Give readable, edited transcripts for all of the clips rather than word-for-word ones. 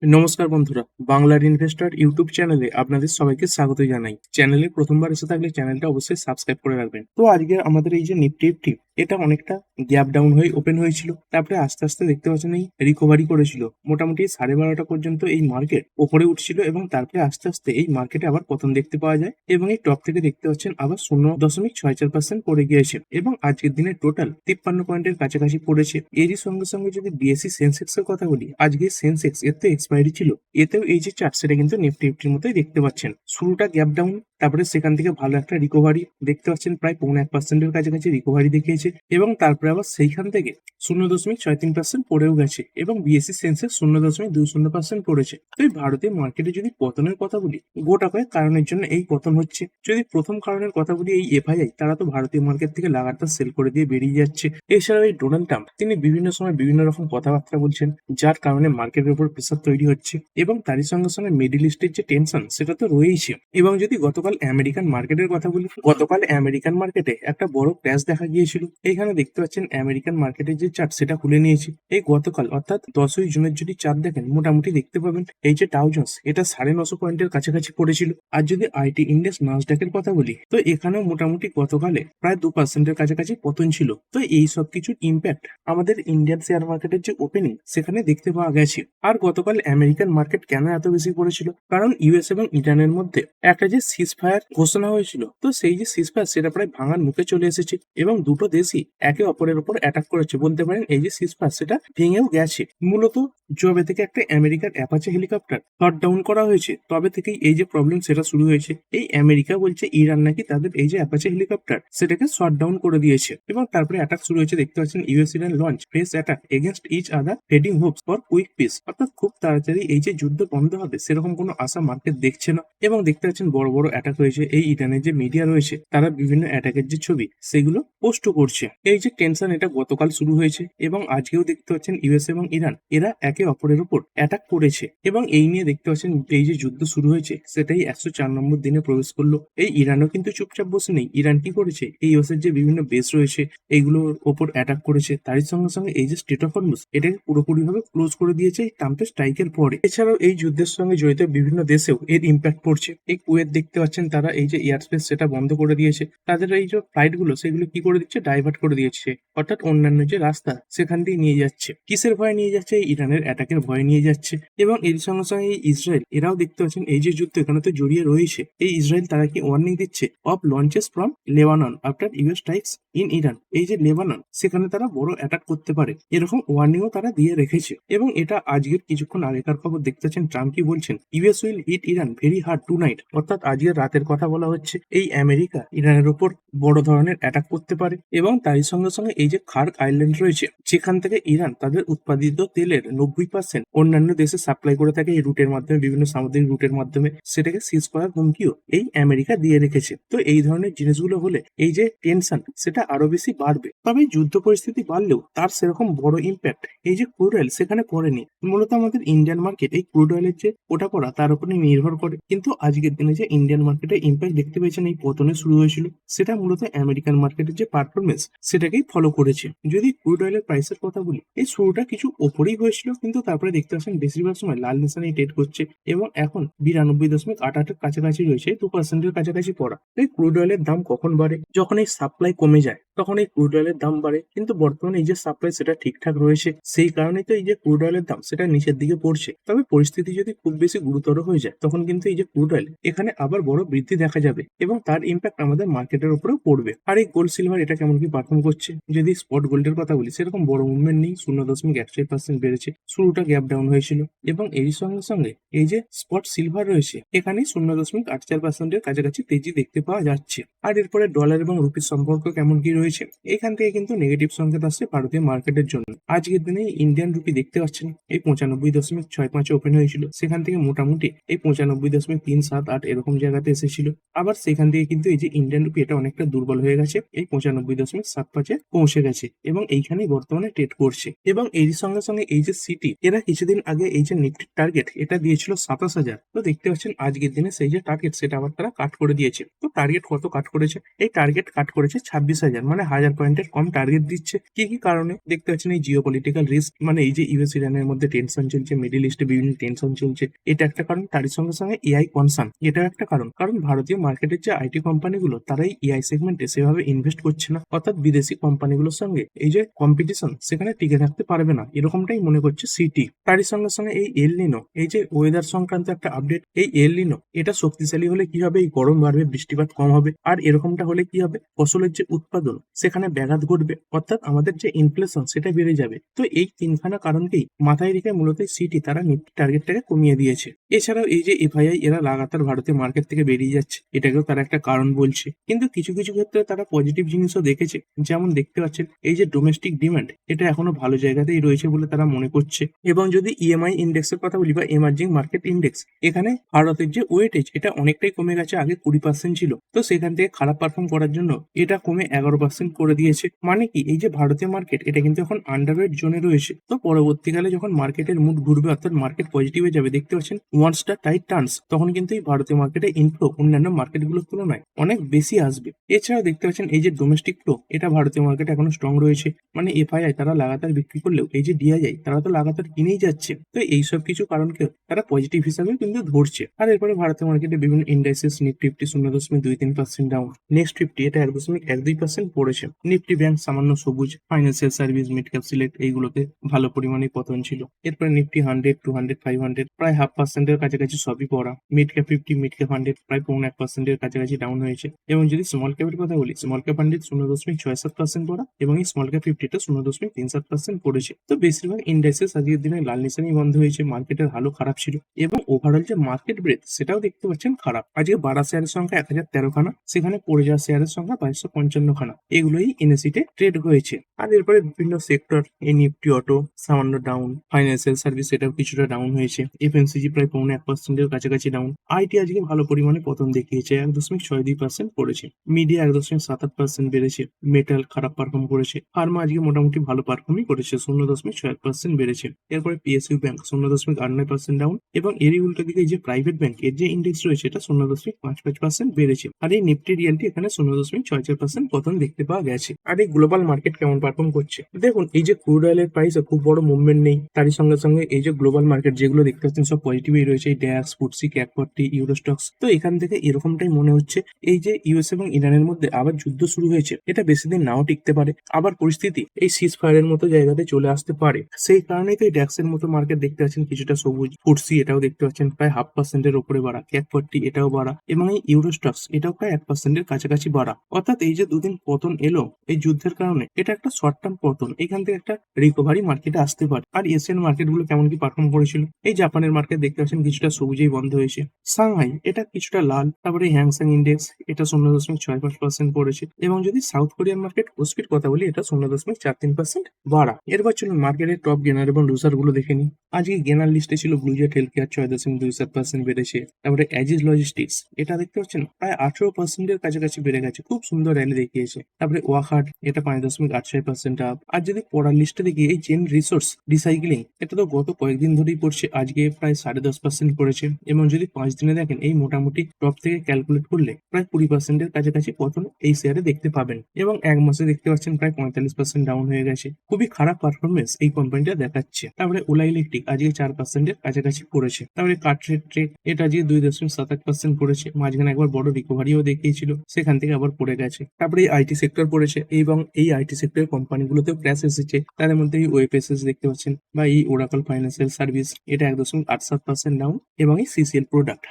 নমস্কার বন্ধুরা, বাংলার ইনভেস্টর ইউটিউব চ্যানেলে আপনাদের সবাইকে স্বাগত জানাই। চ্যানেলে প্রথমবার এসে থাকলে চ্যানেলটা অবশ্যই সাবস্ক্রাইব করে রাখবেন। তো আজকে আমাদের এই যে নিফটি এটা অনেকটা গ্যাপ ডাউন হয়ে ওপেন হয়েছিল, তারপরে আস্তে আস্তে দেখতে পাচ্ছেন এই রিকভারি করেছিল। মোটামুটি 12:30 পর্যন্ত এই মার্কেট ওপরে উঠছিল এবং তারপরে আস্তে আস্তে এই মার্কেটে আবার পতন দেখতে পাওয়া যায় এবং এই টপ থেকে দেখতে পাচ্ছেন আবার 0.64% পড়ে গিয়েছে এবং আজকের দিনে টোটাল 53 পয়েন্টের কাছাকাছি পড়েছে। এরই সঙ্গে সঙ্গে যদি বিএসসি সেন্সেক্স এর কথা বলি, আজকে সেন্সেক্স এর তো এক্সপায়ারি ছিল, এতেও এই যে চার্ট সেটা কিন্তু নিফটির মতোই দেখতে পাচ্ছেন। শুরুটা গ্যাপ ডাউন, তারপরে সেখান থেকে ভালো একটা রিকভারি দেখতে পাচ্ছেন, প্রায় 0.5% কাছাকাছি রিকভারি দেখিয়েছে এবং তারপরে আবার সেইখান থেকে 0.63% পড়েও গেছে এবং বিএসসি সেন্সেক্স 0.20% পড়েছে। তো এই ভারতীয় মার্কেটে যদি পতনের কথা বলি, গোটা কয়েক কারণের জন্য এই পতন হচ্ছে। যদি প্রথম কারণের কথা বলি, এই এফআইআই তারা তো ভারতীয় মার্কেট থেকে লাগাতার সেল করে দিয়ে বেরিয়ে যাচ্ছে। এছাড়াও এই ডোনাল্ড ট্রাম্প তিনি বিভিন্ন সময় বিভিন্ন রকম কথাবার্তা বলছেন, যার কারণে মার্কেটের উপর প্রেসার তৈরি হচ্ছে এবং তারই সঙ্গে সঙ্গে মিডল ইস্টের যে টেনশন সেটা তো রয়েইছে। এবং যদি গতকাল আমেরিকান মার্কেটের কথা বলি, গতকাল আমেরিকান মার্কেটে একটা বড় ক্র্যাশ দেখা গিয়েছিল। এইখানে দেখতে পাচ্ছেন আমেরিকান মার্কেটের যে চার্ট সেটা খুলে নিয়েছি। এই গতকাল অর্থাৎ 10ই জুনের যদি চার্ট দেখেন, মোটামুটি দেখতে পাবেন এই যে ডাউ জোন্স এটা 950 পয়েন্টের কাছাকাছি পড়েছিল। আর যদি আইটি ইন্ডেক্স নাসডাকের কথা বলি, তো এখানেও মোটামুটি গতকালে প্রায় 2%-এর কাছাকাছি পতন ছিল। তো এই সব কিছুর ইম্প্যাক্ট আমাদের ইন্ডিয়ান শেয়ার মার্কেটের যে ওপেনিং সেখানে দেখতে পাওয়া গেছে। আর গতকাল আমেরিকান মার্কেট কেন এত বেশি পড়েছিল, কারণ ইউএস এবং ইরানের মধ্যে একটা যে সিজ ফায়ার ঘোষণা হয়েছিল, তো সেই যে সিজ ফায়ার সেটা প্রায় ভাঙার মুখে চলে এসেছে এবং দুটো দেশই একে অপরের উপর অ্যাটাক করেছে। বলতে পারেন এই যে সিজ ফায়ার সেটা ভেঙেও গেছে। মূলত যবে থেকে একটা আমেরিকার অ্যাপাচে হেলিকপ্টার শট ডাউন করা হয়েছে, তবে থেকেই এই যে প্রবলেম সেটা শুরু হয়েছে। এই আমেরিকা বলছে ইরান নাকি তাদের এই যে অ্যাপাচে হেলিকপ্টার সেটাকে শট ডাউন করে দিয়েছে এবং তারপরে অ্যাটাক শুরু হয়েছে। দেখতে পাচ্ছেন US Iran launch fresh attack against each other, heading hopes for quick peace. অর্থাৎ খুব তাড়াতাড়ি এই যে যুদ্ধ বন্ধ হবে সেরকম কোনো আশা মার্কেট দেখছে না এবং দেখতে পাচ্ছেন বড় বড় অ্যাটাক হয়েছে। এই ইরানের যে মিডিয়া রয়েছে তারা বিভিন্ন অ্যাটাকের যে ছবি সেগুলো পোস্ট করছে। এই যে টেনশন এটা গতকাল শুরু হয়েছে এবং আজকেও দেখতে পাচ্ছেন ইউএস এবং ইরান এরা একে অপরের উপর অ্যাটাক করেছে এবং এই নিয়ে দেখতে পাচ্ছেন এই যে যুদ্ধ শুরু হয়েছে সেটাই 104 নম্বর দিনে প্রবেশ করলো। এই ইরানও কিন্তু চুপচাপ বসে নেই। ইরান কি করেছে, এই ইউএস এর যে বিভিন্ন বেস রয়েছে এইগুলোর ওপর অ্যাটাক করেছে। তারই সঙ্গে সঙ্গে এই যে স্টেট অফ হরমুজ এটাকে পুরোপুরিভাবে ক্লোজ করে দিয়েছে এই ট্রাম্পের স্ট্রাইকের পরে। এছাড়াও এই যুদ্ধের সঙ্গে জড়িত বিভিন্ন দেশেও এর ইম্প্যাক্ট পড়ছে। এই কুয়েত দেখতে পাচ্ছেন তারা এই যে এয়ার স্পেস সেটা বন্ধ করে দিয়েছে। তাদের এই যে ফ্লাইট গুলো সেগুলো কি করে দিচ্ছে, ডাইভার্ট করে দিয়েছে, অর্থাৎ অন্যান্য যে রাস্তা সেখান দিয়ে নিয়ে যাচ্ছে। কিসের ভয়ে নিয়ে যাচ্ছে, এই ইরানের অ্যাটাকের ভয়ে নিয়ে যাচ্ছে। এবং এর সঙ্গে সঙ্গে এই ইসরায়েল এরাও দেখতে পাচ্ছেন এই যে যুদ্ধ এখানে তো জড়িয়ে রয়েছে। এই ইসরায়েল তারা কি ওয়ার্নিং দিচ্ছে of launches from Lebanon after US strikes in Iran. এই যে লেবানন সেখানে তারা বড় অ্যাটাক করতে পারে এরকম ওয়ার্নিংও তারা দিয়ে রেখেছে। এবং এটা আজকের কিছুক্ষণ আগেকার খবর দেখতে পাচ্ছেন ট্রাম্প কি বলছেন, US will hit Iran very hard tonight. অর্থাৎ আজকের রাতের কথা বলা হচ্ছে। এই আমেরিকা ইরানের উপর বড় ধরনের অ্যাটাক করতে পারে এবং তারই সঙ্গে সঙ্গে এই যে খার্ক আইল্যান্ড রয়েছে যেখান থেকে ইরান তাদের উৎপাদিত তেলের 90% অন্যান্য দেশে সাপ্লাই করে থাকে এই রুটের মাধ্যমে, বিভিন্ন সামুদ্রিক রুটের মাধ্যমে, সেটাকে সিজ করার হুমকিও এই আমেরিকা দিয়ে রেখেছে। তো এই ধরনের জিনিসগুলো হলে এই যে টেনশন সেটা আরো বেশি বাড়বে। তবে যুদ্ধ পরিস্থিতি বাড়লেও তার সেরকম বড় ইম্প্যাক্ট এই যে ক্রুড অয়েল সেখানে পড়েনি। মূলত আমাদের ইন্ডিয়ান মার্কেট এই ক্রুড অয়েলের যে ওটা পড়া তার উপরে নির্ভর করে। কিন্তু আজকের দিনে যে ইন্ডিয়ান মার্কেটে ইম্প্যাক্ট দেখতে পেয়েছেন এই পতনে শুরু হয়েছিল, সেটা মূলত আমেরিকান মার্কেটের যে পারফরমেন্স সেটাকেই ফলো করেছে। যদি ক্রুড অয়েলের প্রাইসের কথা বলি, এই শুরুটা কিছু ওপরেই হয়েছিল কিন্তু তারপরে দেখতে পাচ্ছেন বেশিরভাগ সময় লাল নিশানে ট্রেড করছে এবং এখন 92.88 কাছাকাছি রয়েছে, 2%-এর কাছাকাছি পড়া। এই ক্রুড অয়েলের দাম কখন বাড়ে, যখন এই সাপ্লাই কমে যায় তখন এই ক্রুড অয়েলের দাম বাড়ে। কিন্তু বর্তমানে এই যে সাপ্লাই সেটা ঠিকঠাক রয়েছে, সেই কারণেই তো এই যে ক্রুড অয়েলের দাম সেটা নিচের দিকে পড়ছে। তবে পরিস্থিতি যদি খুব বেশি গুরুতর হয়ে যায় তখন কিন্তু এই যে ক্রুড অয়েল এখানে আবার বড় বৃদ্ধি দেখা যাবে এবং তার ইম্প্যাক্ট আমাদের মার্কেটের উপরেও পড়বে। আর এই গোল্ড সিলভার এটা কেমন কি পারফর্ম করছে, যদি স্পট গোল্ডের কথা বলি সেরকম বড় মুভমেন্ট নেই, 0.14% বেড়েছে। শুরুটা গ্যাপ ডাউন হয়েছিল এবং এর সঙ্গে সঙ্গে এই যে স্পট সিলভার রয়েছে এখানে 0.84%-এর কাছাকাছি তেজি দেখতে পাওয়া যাচ্ছে। আর এরপরে ডলার এবং রুপির সম্পর্ক কেমন কি রয়েছে, এখান থেকে কিন্তু নেগেটিভ সংকেত আসছে ভারতীয় মার্কেটের জন্য। আজকের দিনে ইন্ডিয়ান রুপি দেখতে পাচ্ছেন এই 95.65 ওপেন হয়েছিল, সেখান থেকে মোটামুটি এই 95.378 এরকম জায়গাতে এসেছিল। আবার সেখান থেকে কিন্তু এই যে ইন্ডিয়ান রুপি এটা অনেকটা দুর্বল হয়ে গেছে, এই 95.75 পৌঁছে গেছে এবং এইখানেই বর্তমানে ট্রেড করছে। এবং এর সঙ্গে সঙ্গে এই যে সিটি এরা কিছুদিন আগে এই যে নিফটির টার্গেট এটা দিয়েছিল 27,000, তো দেখতে পাচ্ছেন আজকের দিনে সেই যে টার্গেট সেটা আবার তারা কাট করে দিয়েছে। তো টার্গেট কত কাট করেছে, এই টার্গেট কাট করেছে 26,000। 1000 মানে 1000 পয়েন্টের কম টার্গেট দিচ্ছে। কি কি কারণে? দেখতে পাচ্ছেন এই জিওপলিটিক্যাল রিস্ক, মানে এই যে ইউএস ইরানের মধ্যে টেনশন চলছে, মিডল ইস্টে বিভিন্ন টেনশন চলছে, এটা একটা কারণ। তারই সঙ্গে সঙ্গে এআই কনসার্ন, এটাও একটা কারণ। কারণ ভারতীয় মার্কেটের যে আইটি কোম্পানিগুলো তারা এই এআই সেগমেন্টে সেভাবে ইনভেস্ট করছে না, অর্থাৎ বিদেশি কোম্পানিগুলোর সঙ্গে এই যে কম্পিটিশন সেখানে টিকে থাকতে পারবে না, এরকমটাই মনে করছে সিটি। তারই সঙ্গে সঙ্গে এই এল নিনো, এই যে ওয়েদার সংক্রান্ত একটা আপডেট, এই এল নিনো এটা শক্তিশালী হলে কি হবে, এই গরম বাড়বে, বৃষ্টিপাত কম হবে, আর এরকমটা হলে কি হবে, ফসলের যে উৎপাদন সেখানে ব্যাঘাত ঘটবে, অর্থাৎ আমাদের যে ইনফ্লেশন সেটা বেড়ে যাবে। তো এই তিনখানা কারণকেই মাথায় রেখে মূলত সিটি তারা নিফটি টার্গেটটাকে কমিয়ে দিয়েছে। এছাড়াও এই যে এফআইআই এরা লাগাতার ভারতীয় মার্কেট থেকে বেরিয়ে যাচ্ছে, এটাকেও তারা একটা কারণ বলছে। কিন্তু কিছু কিছু ক্ষেত্রে তারা পজিটিভ জিনিসও দেখেছে, যেমন দেখতে পাচ্ছেন এই যে ডোমেস্টিক ডিমান্ড এটা এখনো ভালো জায়গাতেই রয়েছে বলে তারা মনে করছে। এবং যদি ইএমআই ইন্ডেক্সের কথা বলি বা এমার্জিং মার্কেট ইন্ডেক্স, এখানে ভারতের যে ওয়েটেজ এটা অনেকটাই কমে গেছে, আগে 20% ছিল, তো সেখান থেকে খারাপ পারফর্ম করার জন্য এটা কমে 11% করে দিয়েছে। মানে কি, এই যে ভারতীয় মার্কেট এটা কিন্তু এখন আন্ডারওয়েট জোনে রয়েছে। তো পরবর্তীকালে যখন মার্কেটের মুড ঘুরবে, অর্থাৎ মার্কেট পজিটিভে যাবে, দেখতে পাচ্ছেন ওয়ান্স দ্য টাইড টার্নস, তখন কিন্তু এই ভারতীয় মার্কেটে ইনফ্লো অন্যান্য মার্কেটগুলোর তুলনায় অনেক বেশি আসবে। এছাড়াও দেখতে পাচ্ছেন এই যে ডোমেস্টিক ফ্লো এটা ভারতীয় মার্কেটে এখনো স্ট্রং রয়েছে, মানে এফআইআই তারা লাগাতার বিক্রি করলেও এই যে ডিআইআই তারা তো লাগাতার কিনেই যাচ্ছে। তো এইসব কিছু কারণকে তারা পজিটিভ হিসাবে কিন্তু ধরছে। আর এরপরে ভারতীয় মার্কেটে বিভিন্ন ইন্ডাইসেস, নিফটি 0.23% ডাউন, নেক্সট 50 এটা 1.12% পড়েছে। নিফটি ব্যাংক সামান্য সবুজ, financial service, mid cap select এইগুলোতে ভালো পরিমাণে পতন ছিল। এরপরে নিফটি 100, 200, 500 প্রায় 0.5%-এর কাছাকাছি সবই পড়া। মিড ক্যাপ 50, মিড ক্যাপ 100 প্রায় 0.5%-এর কাছাকাছি ডাউন হয়েছে। এবং যদি স্মল ক্যাপের কথা বলি, স্মল ক্যাপ 100 0.67% পড়া এবং এই স্মল ক্যাপ 50টা 0.37% পড়েছে। তো বেশিরভাগ ইন্ডাইসেস আজকের দিনে লাল নিশানেই বন্ধ হয়েছে, মার্কেটের হালও খারাপ ছিল এবং ওভারঅল যে মার্কেট ব্রেথ সেটাও দেখতে পাচ্ছেন খারাপ। আজকে বাড়া শেয়ারের সংখ্যা 1013 খানা, সেখানে পড়ে যাওয়া শেয়ারের সংখ্যা 555 খানা, এগুলোই এনএসিতে ট্রেড হয়েছে। আর এরপরে বিভিন্ন সেক্টর, এই নিফটি অটো সামান্য ডাউন, ফাইন্যান্সিয়াল সার্ভিস এটাও কিছুটা ডাউন হয়েছে, এফএমসিজি প্রায় 0.1%-এর কাছাকাছি ডাউন, আইটি আজকে ভালো পরিমাণে পতন দেখিয়েছে, 1.62% পড়েছে, মিডিয়া 1.78% বেড়েছে, মেটাল খারাপ পারফর্ম করেছে, ফার্মা আজকে মোটামুটি ভালো পারফর্মই করেছে, 0.61% বেড়েছে। এরপরে পিএসইউ ব্যাংক 0.89% ডাউন এবং এরই উল্টো দিকে এই যে প্রাইভেট ব্যাংক এর যে ইন্ডেক্স রয়েছে এটা 0.55% বেড়েছে। আর এই নিফটি রিয়েলটি এখানে 0.66% পতন দেখতে পাওয়া গেছে। আর এই গ্লোবাল মার্কেট কেমন পারফর্ম করছে দেখুন, এই যে ক্রুড অয়েলের প্রাইসে খুব বড় মুভমেন্ট নেই, তারই সঙ্গে সঙ্গে এই যে গ্লোবাল মার্কেট যেগুলো দেখতে পাচ্ছেন সব পজিটিভই রয়েছে, এই ড্যাক্স, ফুটসি, ক্যাক 40, ইউরোস্টক্স। তো এখান থেকে এরকমটাই মনে হচ্ছে এই যে ইউএস এবং ইরানের মধ্যে আবার যুদ্ধ শুরু হয়েছে, এটা বেশি দিন নাও টিকতে পারে, আবার পরিস্থিতি এই সিজ ফায়ারের মতো জায়গাতে চলে আসতে পারে। সেই কারণেই তো এই ড্যাক্সের মতো মার্কেট দেখতে পাচ্ছেন কিছুটা সবুজ, ফুটসি এটাও দেখতে পাচ্ছেন প্রায় 0.5%-এর উপরে বাড়া, ক্যাক 40 এটাও বাড়া এবং এই ইউরোস্টক্স এটাও প্রায় 1%-এর কাছাকাছি বাড়া। অর্থাৎ এই যে দুদিন পতন এলো এই যুদ্ধের কারণে, এটা একটা শর্ট টার্ম পতন, এখান থেকে একটা রিকভারি মার্কেটে আসতে পারে। আর এশিয়ান মার্কেট গুলো কেমন কি পারফর্ম করেছিল, এই জাপানের মার্কেট দেখতে পাচ্ছেন কিছুটা সবুজেই বন্ধ হয়েছে, সাংহাই এটা কিছুটা লাল, তারপরে হ্যাংসেং ইন্ডেক্স এটা 0.65% পড়েছে। এবং যদি সাউথ কোরিয়ান মার্কেট কোস্পির কথা বলি, এটা 0.43% বাড়া। এরপর চলুন মার্কেটের টপ গেনার এবং লুজার গুলো দেখে নিই। আজকে গেনার লিস্টে ছিল ব্লুজেট হেলথ কেয়ার 6.27% বেড়েছে, তারপরে অ্যাজিজ লজিস্টিক্স এটা দেখতে পাচ্ছেন প্রায় 18%-এর কাছাকাছি বেড়ে গেছে, খুব সুন্দর র্যালি দেখিয়েছে। তারপরে ওয়াহাট এটা 5.86% আপ। আর যদি পড়ার লিস্টে দেখি, এই চেন রিসোর্স রিসাইক্লিং এটা তো গত কয়েকদিন ধরেই পড়ছে, আজকে প্রায় 10.5% পড়েছে। এবং যদি 5 দিনে দেখেন, এই মোটামুটি টপ থেকে ক্যালকুলেট করলে প্রায় 20%-এর কাছাকাছি পতন এই শেয়ারে দেখতে পাবেন। এবং এক মাসে দেখতে পাচ্ছেন প্রায় 45% ডাউন হয়ে গেছে, খুবই খারাপ পারফরমেন্স এই কোম্পানিটা দেখাচ্ছে। তারপরে ওলা ইলেকট্রিক আজকে 4%-এর কাছাকাছি পড়েছে। তারপরে কার্ট্রেড ট্রেড এটা আজকে 2.78% পড়েছে, মাঝখানে একবার বড় রিকভারিও দেখিয়েছিল, সেখান থেকে আবার পড়ে গেছে। তারপরে এই আইটি সেক্টর পড়েছে এবং এই আইটি সেক্টরের কোম্পানিগুলোতেও ক্র্যাশ এসেছে, তাদের মধ্যে এই ওয়েপএসএস দেখতে পাচ্ছেন বা এই ওরাকল ফাইন্যান্সিয়াল সার্ভিস এটা 1.87% ডাউন এবং এই সিসিএল প্রোডাক্ট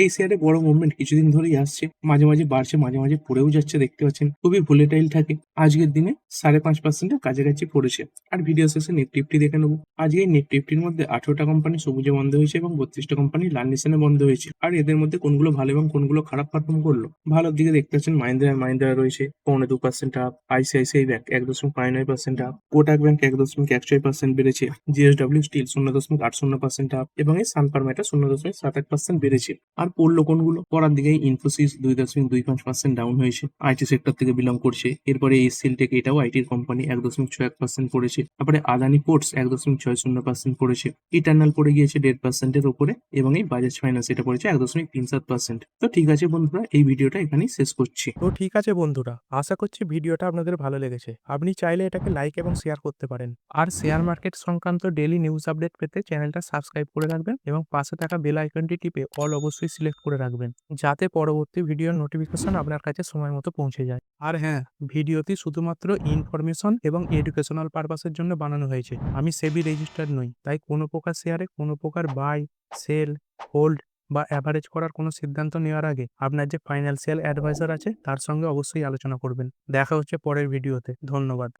এই শেয়ারে বড় মুভমেন্ট কিছুদিন ধরেই আসছে, মাঝে মাঝে বাড়ছে, মাঝে মাঝে পড়েও যাচ্ছে, দেখতে পাচ্ছেন খুবই ভোলেটাইল থাকে। আজকের দিনে 5.5%-এর কাছাকাছি পড়েছে। আর ভিডিও শেষে নিফটি দেখে নেবো। আজকে এই নিফটির মধ্যে 18টা কোম্পানি সবুজে বন্ধ হয়েছে এবং 32টা কোম্পানি লাল নিশানে বন্ধ হয়েছে। আর এদের মধ্যে কোনগুলো ভালো এবং কোনগুলো খারাপ পারফর্ম করলো, ভালোর দিকে দেখতে পাচ্ছেন মাহিন্দ্রা রয়েছে 0.2% up, ICICI bank 1.59% up, Kotak bank 1.16% বেড়েছে, জিএসডব্লিউ স্টিল 0.80% আপ এবং এই সান ফার্মা 0.78% বেড়েছে। আর পড়লো কোনগুলো, পড়ার দিকে ইনফোসিস 2.25% ডাউন হয়েছে, আইটি সেক্টর থেকে বিলং করছে। এরপরে এসসিএল টেক এটাও আইটির কোম্পানি 1.61% পড়েছে। তারপরে আদানি পোর্টস 1.60% পড়েছে, ইটার্নাল পড়ে গিয়েছে 1.5%-এর উপরে এবং এই বাজাজ ফাইন্যান্স এটা পড়েছে 1.37%। তো ঠিক আছে বন্ধুরা, এই ভিডিওটা এখানেই শেষ করছি। তো ঠিক আছে বন্ধুরা, আশা করছি ভিডিওটা আপনাদের ভালো লেগেছে। আপনি চাইলে এটাকে লাইক এবং শেয়ার করতে পারেন। আর শেয়ার মার্কেট সংক্রান্ত ডেইলি নিউজ আপডেট পেতে চ্যানেলটা সাবস্ক্রাইব করে রাখবেন এবং পাশে থাকা বেল আইকনটি টিপে অল অবশ্যই সিলেক্ট করে রাখবেন, যাতে পরবর্তী ভিডিওর নোটিফিকেশন আপনার কাছে সময় মতো পৌঁছে যায়। আর হ্যাঁ, ভিডিওটি শুধুমাত্র ইনফরমেশন এবং এডুকেশনাল পারপাসের জন্য বানানো হয়েছে। আমি সেবি রেজিস্টার্ড নই, তাই কোনো প্রকার শেয়ারে কোনো প্রকার বাই, সেল, হোল্ড বা অ্যাভারেজ করার কোনো সিদ্ধান্ত নেওয়ার আগে আপনার যে ফাইন্যান্সিয়াল অ্যাডভাইজার আছে তার সঙ্গে অবশ্যই আলোচনা করবেন। দেখা হচ্ছে পরের ভিডিওতে। ধন্যবাদ।